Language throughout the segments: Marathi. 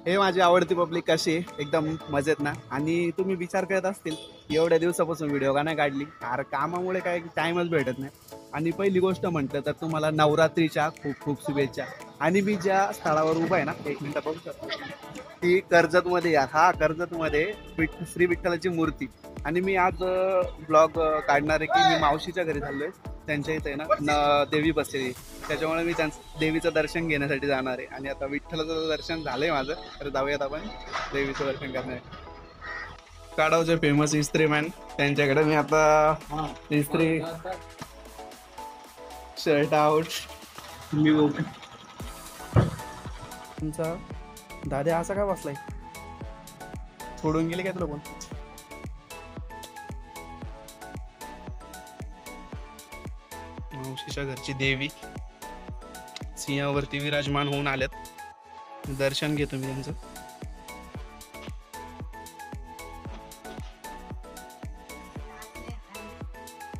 हे माझी आवडती पब्लिक कशी आहे, एकदम मजेत ना. आणि तुम्ही विचार करत असतील एवढ्या दिवसापासून व्हिडिओ का नाही काढली, अरे कामामुळे काय टाइमच भेटत नाही. आणि पहिली गोष्ट म्हटलं तर तुम्हाला नवरात्रीच्या खूप खूप शुभेच्छा. आणि मी ज्या स्थळावर उभा आहे ना, एक मिनिट बघू शकतो, ती कर्जतमध्ये या, हा कर्जतमध्ये श्री विठ्ठलाची मूर्ती. आणि मी आज ब्लॉग काढणार आहे की मी मावशीच्या घरी चाललोय, त्यांच्या इथे ना देवी बसलेली, त्याच्यामुळे मी त्यांचं देवीचं दर्शन घेण्यासाठी जाणार आहे. आणि आता विठ्ठलाचं दर्शन झालंय माझं, तर जाऊयात आपण देवीचं दर्शन करणार. काढावचे फेमस इस्त्री मॅन, त्यांच्याकडे मी आता इस्त्री शर्ट आउट मी तुमचा दादा असा का बसलाय, सोडून गेले काय तुला कोण? मावशीच्या घरची देवी सिंहावरती विराजमान होऊन आल्यात, दर्शन घेतो मी त्यांचं.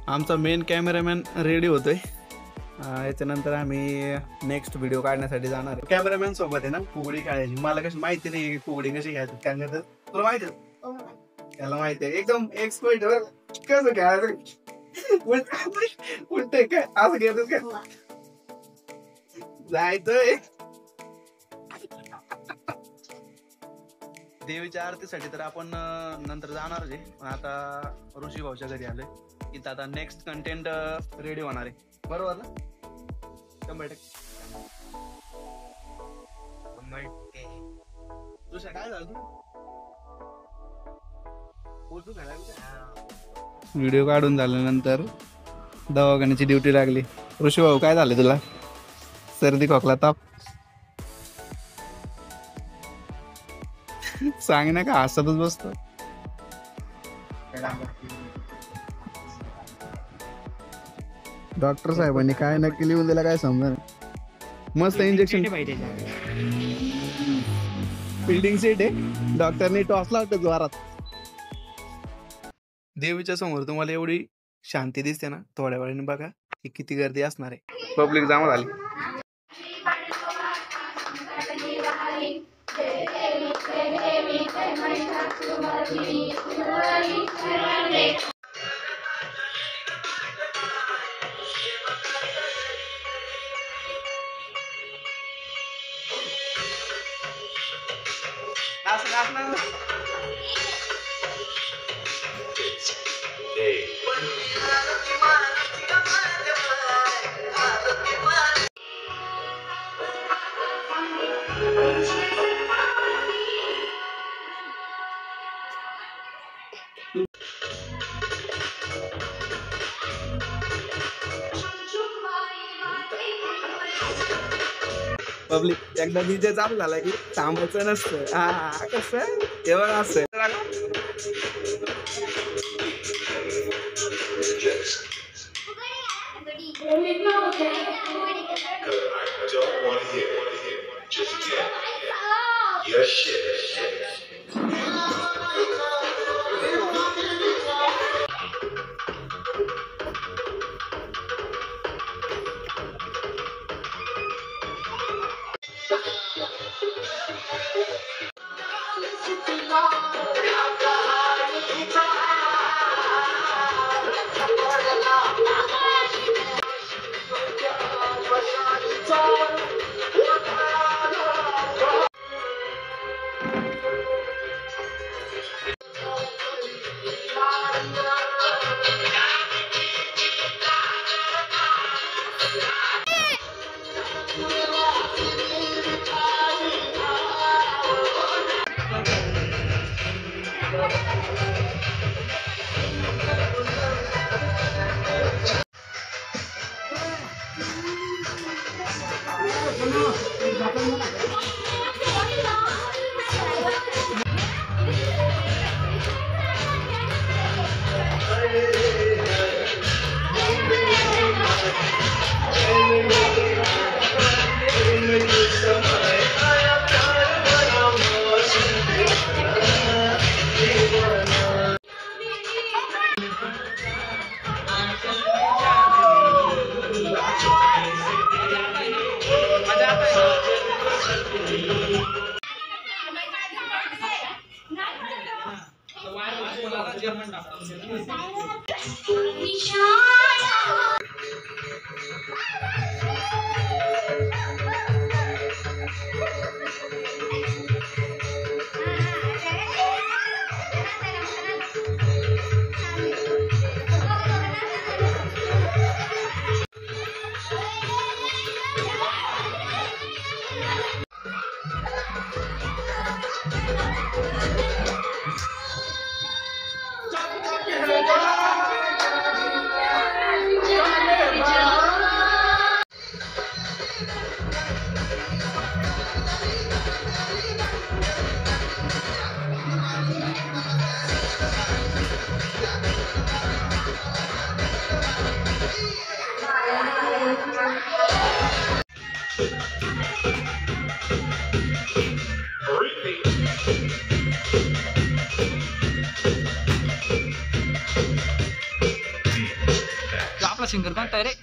आमचा मेन कॅमेरामॅन रेडी होतोय, याच्यानंतर आम्ही नेक्स्ट व्हिडिओ काढण्यासाठी जाणार आहे. कॅमेरामॅन सोबत आहे ना फुगडी खेळायची, मला कशी माहिती नाही फुगडी कशी खेळायची, काय करतात तुला माहिती आहे? त्याला माहिती आहे एकदम एक्सपर्ट कसं खेळायचं, उलटय काय असं घेतच काय जायचंय. देवीच्या आरतीसाठी तर आपण नंतर जाणारच आहे, पण आता ऋषी भाऊच्या घरी आलोय, इथं आता नेक्स्ट कंटेंट रेडी होणार आहे, बरोबर ना? 100%. तुझ्या काय झालं, व्हिडिओ काढून झाल्यानंतर दवाखान्याची ड्युटी लागली. ऋषी भाऊ काय झालं तुला, सर्दी खोकला ताप? सांग ना, का हसतच बसतो. डॉक्टर साहेबांनी काय नक्की लिहून दिला काय समजा. मस्त इंजेक्शन, फिल्डिंग सीट आहे, डॉक्टरने टॉसला होतं जोरात. देवीच्या समोर तुम्हाला एवढी शांती दिसते ना, थोड्या वेळाने बघा की किती गर्दी असणार आहे, पब्लिक जमा झाली. पब्लिक एकदा डीजे चालू झाला की थांबायचं नसतं. हा कसं तेव्हा असं आपला सिंगर कोणता आहे रे?